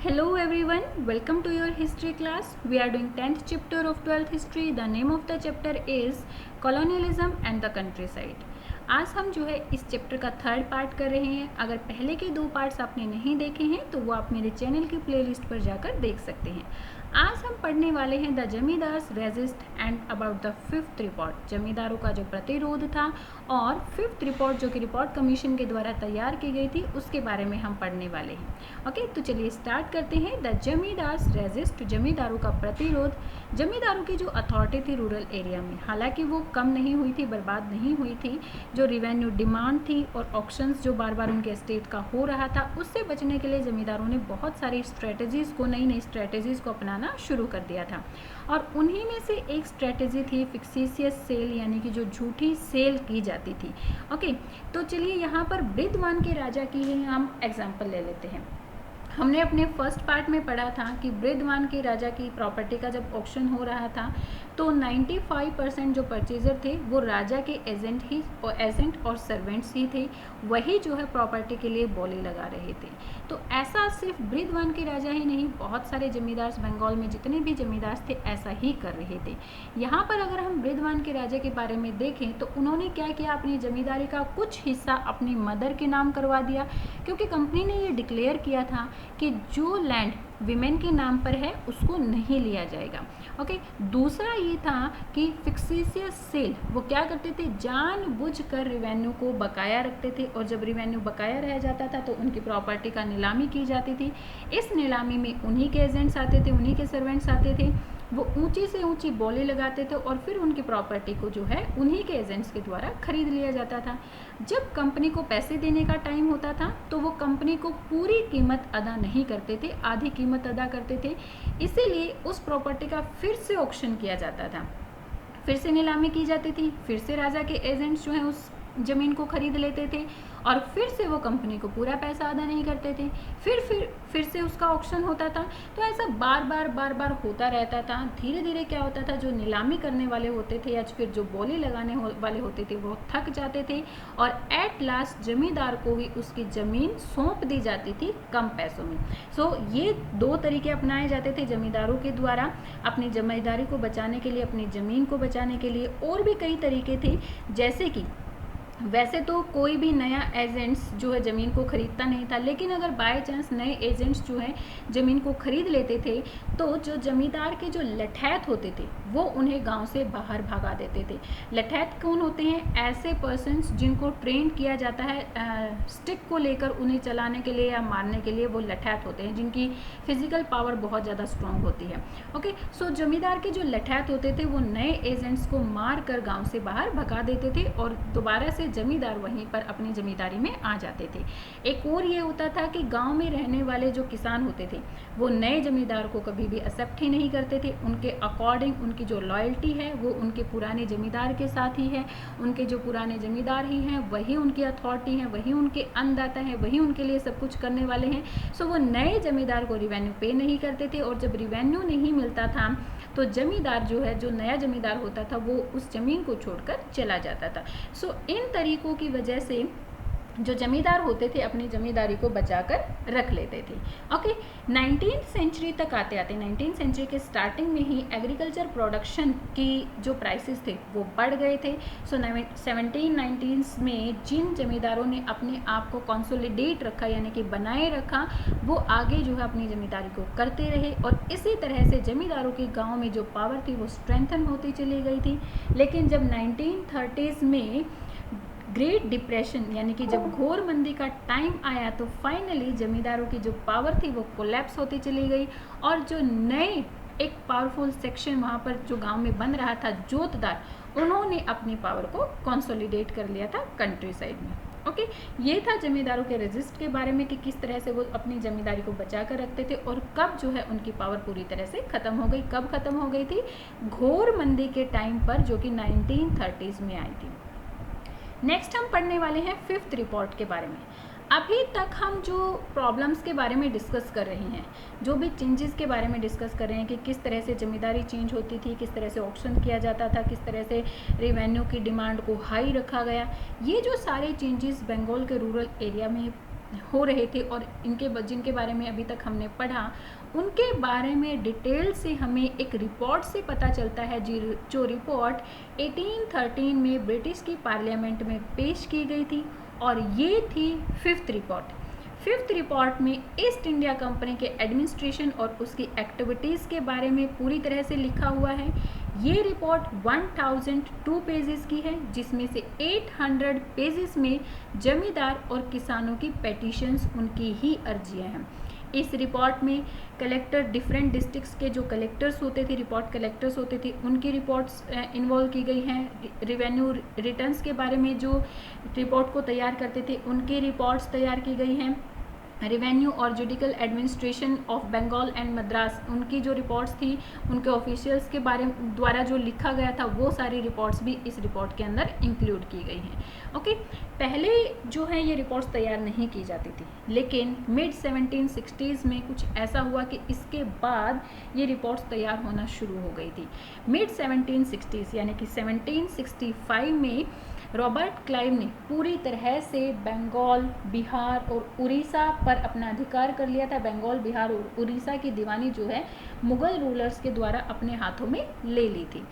Hello everyone, welcome to your history class. We are doing 10th chapter of 12th history. The name of the chapter is colonialism and the countryside. आज हम जो है इस chapter का third part कर रहे हैं. अगर पहले के दो पार्ट्स आपने नहीं देखे हैं तो वो आप मेरे चैनल की प्लेलिस्ट पर जाकर देख सकते हैं. आज हम पढ़ने वाले हैं the zamindars resist and about the fifth report. जमींदारों का जो प्रतिरोध था और फिफ्थ रिपोर्ट जो कि रिपोर्ट कमीशन के द्वारा तैयार की गई थी उसके बारे में हम पढ़ने वाले हैं. ओके, तो चलिए स्टार्ट करते हैं. द जमींदार्स रेजिस्ट, जमींदारों का प्रतिरोध. जमींदारों की जो अथॉरिटी थी रूरल एरिया में, हालांकि वो कम नहीं हुई थी, बर्बाद नहीं हुई थी. जो रिवेन्यू डिमांड थी और ऑक्शंस जो बार बार उनके स्टेट का हो रहा था, उससे बचने के लिए जमींदारों ने बहुत सारी स्ट्रेटजीज़ को, नई नई स्ट्रेटजीज़ को अपनाना शुरू कर दिया था. और उन्हीं में से एक स्ट्रेटजी थी फिक्सिशियस सेल, यानी कि जो झूठी सेल की जाती थी. ओके, तो चलिए यहाँ पर बृद्धवान के राजा की ही हम एग्जाम्पल ले लेते हैं. हमने अपने फर्स्ट पार्ट में पढ़ा था कि बृद्धवान के राजा की प्रॉपर्टी का जब ऑक्शन हो रहा था तो 95% जो परचेजर थे वो राजा के एजेंट और सर्वेंट्स ही थे. वही जो है प्रॉपर्टी के लिए बोली लगा रहे थे. तो ऐसा सिर्फ बृद्धवान के राजा ही नहीं, बहुत सारे जमींदार बंगाल में जितने भी जमींदार थे ऐसा ही कर रहे थे. यहाँ पर अगर हम बृद्धवान के राजा के बारे में देखें तो उन्होंने क्या किया, अपनी जमींदारी का कुछ हिस्सा अपनी मदर के नाम करवा दिया, क्योंकि कंपनी ने ये डिक्लेयर किया था कि जो लैंड विमेन के नाम पर है उसको नहीं लिया जाएगा. ओके, दूसरा ये था कि फिक्सिशियस सेल, वो क्या करते थे, जानबूझकर रिवेन्यू को बकाया रखते थे और जब रिवेन्यू बकाया रह जाता था तो उनकी प्रॉपर्टी का नीलामी की जाती थी. इस नीलामी में उन्हीं के एजेंट्स आते थे, उन्हीं के सर्वेंट्स आते थे. वो ऊंची से ऊंची बोली लगाते थे और फिर उनकी प्रॉपर्टी को जो है उन्हीं के एजेंट्स के द्वारा खरीद लिया जाता था. जब कंपनी को पैसे देने का टाइम होता था तो वो कंपनी को पूरी कीमत अदा नहीं करते थे, आधी कीमत अदा करते थे. इसीलिए उस प्रॉपर्टी का फिर से ऑक्शन किया जाता था, फिर से नीलामी की जाती थी, फिर से राजा के एजेंट्स जो हैं उस ज़मीन को खरीद लेते थे और फिर से वो कंपनी को पूरा पैसा अदा नहीं करते थे. फिर से उसका ऑक्शन होता था. तो ऐसा बार बार होता रहता था. धीरे धीरे क्या होता था, जो नीलामी करने वाले होते थे या फिर जो बोली लगाने वाले होते थे वो थक जाते थे और एट लास्ट जमींदार को ही उसकी ज़मीन सौंप दी जाती थी कम पैसों में. सो ये दो तरीके अपनाए जाते थे जमींदारों के द्वारा अपनी जमींदारी को बचाने के लिए, अपनी ज़मीन को बचाने के लिए. और भी कई तरीके थे, जैसे कि वैसे तो कोई भी नया एजेंट्स जो है ज़मीन को ख़रीदता नहीं था, लेकिन अगर बाय चांस नए एजेंट्स जो हैं ज़मीन को ख़रीद लेते थे तो जो ज़मींदार के जो लठैत होते थे वो उन्हें गांव से बाहर भगा देते थे. लठैत कौन होते हैं, ऐसे पर्सन्स जिनको ट्रेन किया जाता है स्टिक को लेकर उन्हें चलाने के लिए या मारने के लिए, वो लठैत होते हैं जिनकी फिजिकल पावर बहुत ज़्यादा स्ट्रॉन्ग होती है. ओके, सो जमींदार के जो लठैत होते थे वो नए एजेंट्स को मार कर गाँव से बाहर भगा देते थे और दोबारा से जमींदार वहीं पर अपनी जमींदारी में आ जाते थे. एक और ये होता था कि गांव में रहने वाले जो किसान होते थे वो नए जमींदार को कभी भी एक्सेप्ट ही नहीं करते थे. उनके अकॉर्डिंग उनकी जो लॉयल्टी है वो उनके पुराने जमींदार के साथ ही है. उनके जो पुराने जमींदार ही हैं वही उनकी अथॉरिटी है, वही उनके अन्नदाता हैं, वही उनके लिए सब कुछ करने वाले हैं. सो वो नए जमींदार को रिवेन्यू पे नहीं करते थे और जब रिवेन्यू नहीं मिलता था तो जमींदार जो है, जो नया जमींदार होता था वो उस ज़मीन को छोड़कर चला जाता था. सो इन तरीकों की वजह से जो जमींदार होते थे अपनी जमींदारी को बचाकर रख लेते थे. ओके, 19th सेंचुरी तक आते आते 19th सेंचुरी के स्टार्टिंग में ही एग्रीकल्चर प्रोडक्शन की जो प्राइसेस थे वो बढ़ गए थे. सो 1790s में जिन जमींदारों ने अपने आप को कंसोलिडेट रखा, यानी कि बनाए रखा, वो आगे जो है अपनी जमींदारी को करते रहे और इसी तरह से जमींदारों के गाँव में जो पावर थी वो स्ट्रेंथन होती चली गई थी. लेकिन जब 1930s में ग्रेट डिप्रेशन, यानी कि जब घोर मंदी का टाइम आया तो फाइनली जमींदारों की जो पावर थी वो कोलैप्स होती चली गई और जो नए एक पावरफुल सेक्शन वहाँ पर जो गांव में बन रहा था, जोतदार, उन्होंने अपनी पावर को कंसोलिडेट कर लिया था कंट्री साइड में. ओके, ये था जमींदारों के रेजिस्ट के बारे में कि किस तरह से वो अपनी जमींदारी को बचा कर रखते थे और कब जो है उनकी पावर पूरी तरह से ख़त्म हो गई. कब ख़त्म हो गई थी, घोर मंदी के टाइम पर, जो कि 1930s में आई थी. नेक्स्ट हम पढ़ने वाले हैं फिफ्थ रिपोर्ट के बारे में. अभी तक हम जो प्रॉब्लम्स के बारे में डिस्कस कर रहे हैं, जो भी चेंजेस के बारे में डिस्कस कर रहे हैं कि किस तरह से ज़मींदारी चेंज होती थी, किस तरह से ऑक्शन किया जाता था, किस तरह से रिवेन्यू की डिमांड को हाई रखा गया, ये जो सारे चेंजेस बंगाल के रूरल एरिया में हो रहे थे और जिनके बारे में अभी तक हमने पढ़ा, उनके बारे में डिटेल से हमें एक रिपोर्ट से पता चलता है, जो रिपोर्ट 1813 में ब्रिटिश की पार्लियामेंट में पेश की गई थी, और ये थी फिफ्थ रिपोर्ट। फिफ्थ रिपोर्ट में ईस्ट इंडिया कंपनी के एडमिनिस्ट्रेशन और उसकी एक्टिविटीज़ के बारे में पूरी तरह से लिखा हुआ है। ये रिपोर्ट 1002 पेजेस की है, जिसमें से 800 पेजेस में जमींदार और किसानों की पेटिशंस, उनकी ही अर्जियां हैं। इस रिपोर्ट में कलेक्टर, डिफरेंट डिस्ट्रिक्ट्स के जो कलेक्टर्स होते थे, रिपोर्ट कलेक्टर्स होते थे, उनकी रिपोर्ट्स इन्वॉल्व की गई हैं। रेवेन्यू रिटर्न्स के बारे में जो रिपोर्ट को तैयार करते थे, उनकी रिपोर्ट्स तैयार की गई हैं। रेवेन्यू और judicial administration of Bengal and Madras, उनकी जो रिपोर्ट्स थी, उनके ऑफिशियल्स के बारे द्वारा जो लिखा गया था, वो सारी रिपोर्ट्स भी इस रिपोर्ट के अंदर इंक्लूड की गई हैं। ओके, पहले जो है ये रिपोर्ट्स तैयार नहीं की जाती थी, लेकिन मिड 1760s में कुछ ऐसा हुआ कि इसके बाद ये रिपोर्ट्स तैयार होना शुरू हो गई थी। मिड 1760s यानी कि 1765 में रॉबर्ट क्लाइव ने पूरी तरह से बंगाल, बिहार और उड़ीसा पर अपना अधिकार कर लिया था। बंगाल, बिहार और उड़ीसा की दीवानी जो है मुगल रूलर्स के द्वारा अपने हाथों में ले ली थी।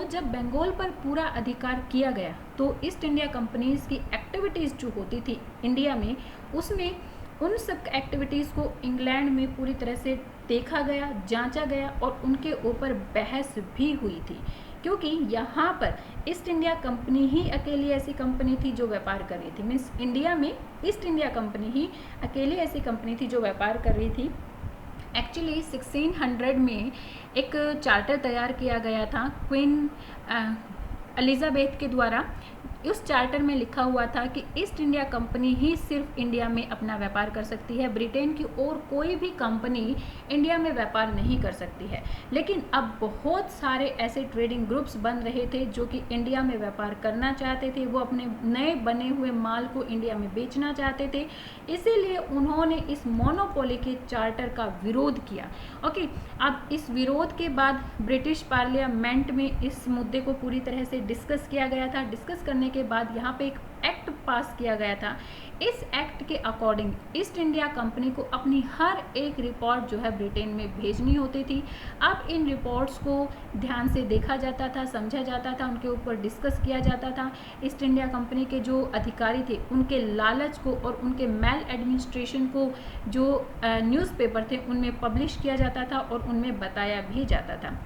जब बंगाल पर पूरा अधिकार किया गया, तो ईस्ट इंडिया कंपनीज की एक्टिविटीज़ जो होती थी इंडिया में, उसमें उन सब एक्टिविटीज़ को इंग्लैंड में पूरी तरह से देखा गया, जांचा गया और उनके ऊपर बहस भी हुई थी, क्योंकि यहाँ पर ईस्ट इंडिया कंपनी ही अकेली ऐसी कंपनी थी जो व्यापार कर रही थी। मीन्स इंडिया में ईस्ट इंडिया कंपनी ही अकेली ऐसी कंपनी थी जो व्यापार कर रही थी। एक्चुअली 1600 में एक चार्टर तैयार किया गया था क्वीन एलिजाबेथ के द्वारा। उस चार्टर में लिखा हुआ था कि ईस्ट इंडिया कंपनी ही सिर्फ इंडिया में अपना व्यापार कर सकती है, ब्रिटेन की और कोई भी कंपनी इंडिया में व्यापार नहीं कर सकती है। लेकिन अब बहुत सारे ऐसे ट्रेडिंग ग्रुप्स बन रहे थे जो कि इंडिया में व्यापार करना चाहते थे, वो अपने नए बने हुए माल को इंडिया में बेचना चाहते थे, इसीलिए उन्होंने इस मोनोपोली के चार्टर का विरोध किया। ओके, अब इस विरोध के बाद ब्रिटिश पार्लियामेंट में इस मुद्दे को पूरी तरह से डिस्कस किया गया था। डिस्कस करने के बाद यहाँ पे एक एक्ट पास किया गया था। इस एक्ट के अकॉर्डिंग ईस्ट इंडिया कंपनी को अपनी हर एक रिपोर्ट जो है ब्रिटेन में भेजनी होती थी। अब इन रिपोर्ट्स को ध्यान से देखा जाता था, समझा जाता था, उनके ऊपर डिस्कस किया जाता था। ईस्ट इंडिया कंपनी के जो अधिकारी थे, उनके लालच को और उनके मेल एडमिनिस्ट्रेशन को जो न्यूज़पेपर थे उनमें पब्लिश किया जाता था और उनमें बताया भी जाता था।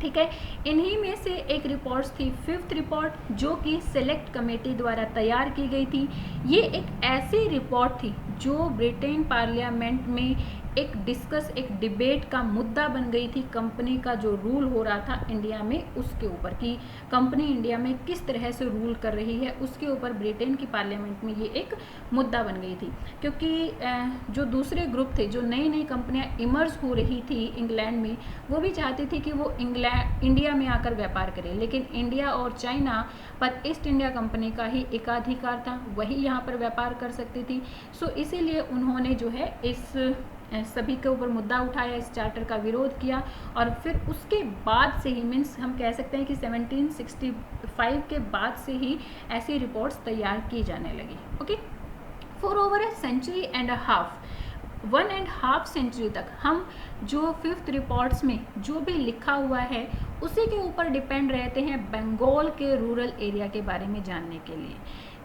ठीक है, इन्हीं में से एक रिपोर्ट थी फिफ्थ रिपोर्ट, जो कि सेलेक्ट कमेटी द्वारा तैयार की गई थी। ये एक ऐसी रिपोर्ट थी जो ब्रिटेन पार्लियामेंट में एक डिबेट का मुद्दा बन गई थी। कंपनी का जो रूल हो रहा था इंडिया में, उसके ऊपर कि कंपनी इंडिया में किस तरह से रूल कर रही है, उसके ऊपर ब्रिटेन की पार्लियामेंट में ये एक मुद्दा बन गई थी। क्योंकि जो दूसरे ग्रुप थे, जो नई नई कंपनियां इमर्ज हो रही थी इंग्लैंड में, वो भी चाहती थी कि वो इंडिया में आकर व्यापार करें, लेकिन इंडिया और चाइना पर ईस्ट इंडिया कंपनी का ही एकाधिकार था, वही यहाँ पर व्यापार कर सकती थी। इसीलिए उन्होंने जो है इस सभी के ऊपर मुद्दा उठाया, इस चार्टर का विरोध किया, और फिर उसके बाद से ही, मीन्स हम कह सकते हैं कि 1765 के बाद से ही ऐसी रिपोर्ट्स तैयार की जाने लगी। Okay, for over a century and a half, 1.5 century तक हम जो फिफ्थ रिपोर्ट्स में जो भी लिखा हुआ है उसी के ऊपर डिपेंड रहते हैं बंगाल के रूरल एरिया के बारे में जानने के लिए।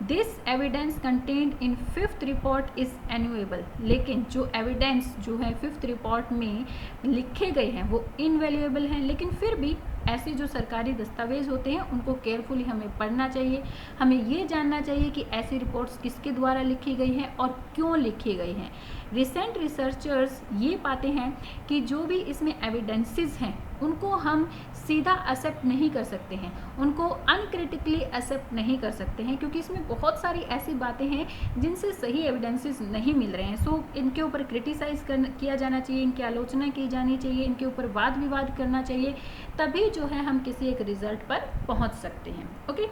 This evidence contained in fifth report is unusable, लेकिन जो एविडेंस जो है फिफ्थ रिपोर्ट में लिखे गए हैं वो इनवैल्यूएबल हैं। लेकिन फिर भी ऐसे जो सरकारी दस्तावेज होते हैं उनको केयरफुली हमें पढ़ना चाहिए। हमें ये जानना चाहिए कि ऐसी रिपोर्ट्स किसके द्वारा लिखी गई हैं और क्यों लिखी गई हैं। रिसेंट रिसर्चर्स ये पाते हैं कि जो भी इसमें एविडेंसेस हैं उनको हम सीधा एक्सेप्ट नहीं कर सकते हैं, उनको अनक्रिटिकली एक्सेप्ट नहीं कर सकते हैं, क्योंकि इसमें बहुत सारी ऐसी बातें हैं जिनसे सही एविडेंसेस नहीं मिल रहे हैं। इनके ऊपर क्रिटिसाइज किया जाना चाहिए, इनकी आलोचना की जानी चाहिए, इनके ऊपर वाद विवाद करना चाहिए, तभी जो है हम किसी एक रिजल्ट पर पहुंच सकते हैं। Okay,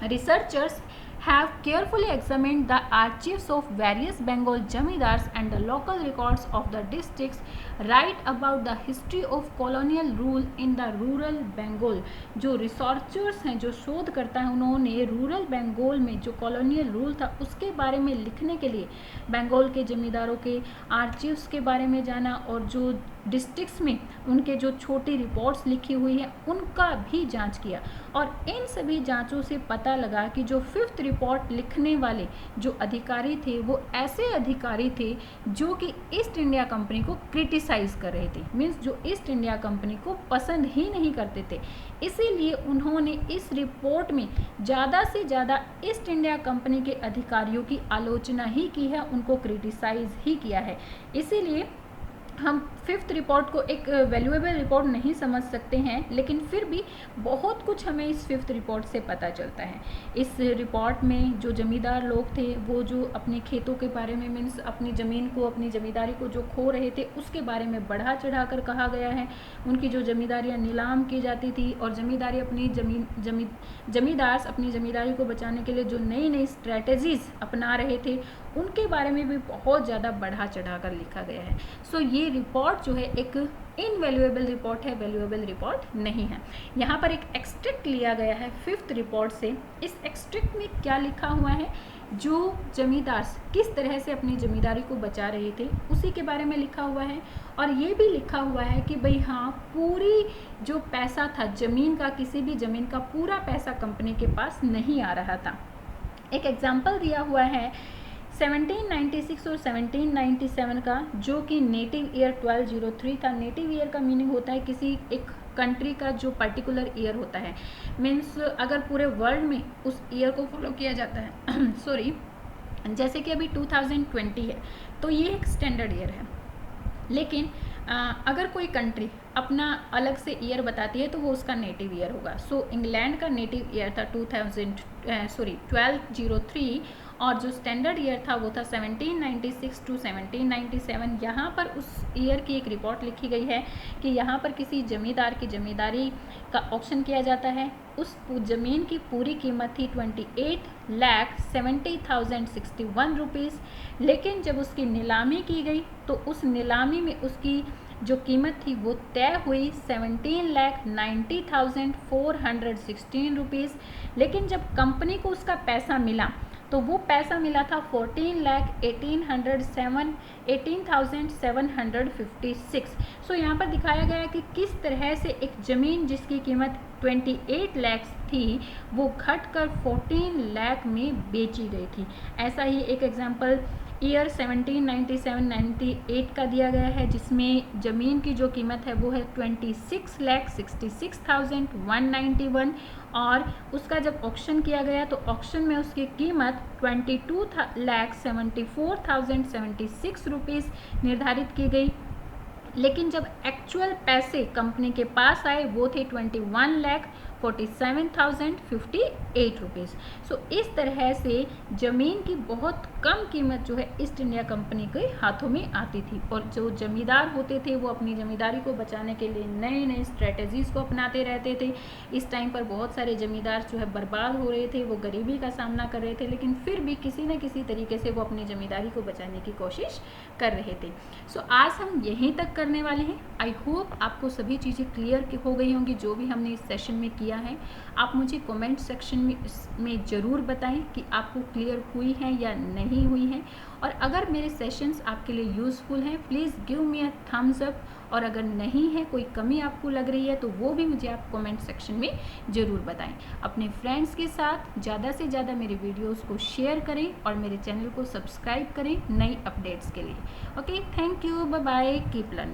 researchers have carefully examined the archives of various Bengal jamidars and the local records of the districts, write about the history of colonial rule in the rural Bengal। जो रिसर्चर्स हैं, जो शोधकर्ता हैं, उन्होंने रूरल बंगाल में जो colonial rule था उसके बारे में लिखने के लिए बंगाल के जमींदारों के आर्चिव्स के बारे में जाना और जो डिस्ट्रिक्ट्स में उनके जो छोटी रिपोर्ट्स लिखी हुई है उनका भी जांच किया। और इन सभी जांचों से पता लगा कि जो 5th रिपोर्ट लिखने वाले जो अधिकारी थे वो ऐसे अधिकारी थे जो कि ईस्ट इंडिया कंपनी को क्रिटिसाइज कर रहे थे, मीन्स जो ईस्ट इंडिया कंपनी को पसंद ही नहीं करते थे। इसीलिए उन्होंने इस रिपोर्ट में ज़्यादा से ज़्यादा ईस्ट इंडिया कंपनी के अधिकारियों की आलोचना ही की है, उनको क्रिटिसाइज ही किया है। इसीलिए हम 5th रिपोर्ट को एक वैल्यूएबल रिपोर्ट नहीं समझ सकते हैं, लेकिन फिर भी बहुत कुछ हमें इस 5th रिपोर्ट से पता चलता है। इस रिपोर्ट में जो जमींदार लोग थे वो जो अपने खेतों के बारे में, मीन्स अपनी ज़मीन को, अपनी ज़मींदारी को जो खो रहे थे उसके बारे में बढ़ा चढ़ा कर कहा गया है। उनकी जो ज़मींदारियाँ नीलाम की जाती थी और जमींदारी अपनी जमींदार अपनी ज़मींदारी को बचाने के लिए जो नई नई स्ट्रैटेजीज़ अपना रहे थे उनके बारे में भी बहुत ज़्यादा बढ़ा चढ़ा कर लिखा गया है। सो ये रिपोर्ट जो है एक इनवैल्यूएबल रिपोर्ट है, वैल्यूएबल रिपोर्ट नहीं है। यहाँ पर एक एक्सट्रैक्ट लिया गया है 5th रिपोर्ट से। इस एक्सट्रैक्ट में क्या लिखा हुआ है, जो जमींदार किस तरह से अपनी ज़मींदारी को बचा रहे थे उसी के बारे में लिखा हुआ है। और ये भी लिखा हुआ है कि भाई हाँ, पूरी जो पैसा था ज़मीन का, किसी भी ज़मीन का पूरा पैसा कंपनी के पास नहीं आ रहा था। एक एग्जाम्पल दिया हुआ है 1796 और 1797 का, जो कि नेटिव ईयर 1203 था। नेटिव ईयर का मीनिंग होता है किसी एक कंट्री का जो पर्टिकुलर ईयर होता है, मीन्स अगर पूरे वर्ल्ड में उस ईयर को फॉलो किया जाता है सॉरी, जैसे कि अभी 2020 है तो ये एक स्टैंडर्ड ईयर है। लेकिन अगर कोई कंट्री अपना अलग से ईयर बताती है तो वो उसका नेटिव ईयर होगा। सो इंग्लैंड का नेटिव ईयर था 1203 और जो स्टैंडर्ड ईयर था वो था 1796 टू 1797। यहाँ पर उस ईयर की एक रिपोर्ट लिखी गई है कि यहाँ पर किसी जमींदार की जमींदारी का ऑक्शन किया जाता है। उस ज़मीन की पूरी कीमत थी 28,70,061 रुपीज़। लेकिन जब उसकी नीलामी की गई तो उस नीलामी में उसकी जो कीमत थी वो तय हुई 17,90,416 रुपीज़। लेकिन जब कंपनी को उसका पैसा मिला तो वो पैसा मिला था 14,18,756। सो यहाँ पर दिखाया गया कि किस तरह से एक ज़मीन जिसकी कीमत 28 लाख थी वो घटकर 14 लाख में बेची गई थी। ऐसा ही एक एग्जांपल ईयर 1797-98 का दिया गया है, जिसमें ज़मीन की जो कीमत है वो है 26,66,191 और उसका जब ऑक्शन किया गया तो ऑक्शन में उसकी कीमत 22,74,076 रुपीज़ निर्धारित की गई। लेकिन जब एक्चुअल पैसे कंपनी के पास आए वो थे 21,47,058 रुपीज़। सो इस तरह से ज़मीन की बहुत कम कीमत जो है ईस्ट इंडिया कंपनी के हाथों में आती थी और जो जमींदार होते थे वो अपनी ज़मींदारी को बचाने के लिए नए नए स्ट्रेटजीज़ को अपनाते रहते थे। इस टाइम पर बहुत सारे ज़मींदार जो है बर्बाद हो रहे थे, वो गरीबी का सामना कर रहे थे, लेकिन फिर भी किसी न किसी तरीके से वो अपनी ज़मींदारी को बचाने की कोशिश कर रहे थे। सो आज हम यहीं तक करने वाले हैं। आई होप आपको सभी चीज़ें क्लियर हो गई होंगी जो भी हमने इस सेशन में किया है। आप मुझे कमेंट सेक्शन में ज़रूर बताएं कि आपको क्लियर हुई है या नहीं हुई है, और अगर मेरे सेशंस आपके लिए यूज़फुल हैं please give me a thumbs up, और अगर नहीं है, कोई कमी आपको लग रही है तो वो भी मुझे आप कमेंट सेक्शन में ज़रूर बताएं। अपने फ्रेंड्स के साथ ज़्यादा से ज़्यादा मेरे वीडियोस को शेयर करें और मेरे चैनल को सब्सक्राइब करें नई अपडेट्स के लिए। Okay, thank you, bye bye, keep learning.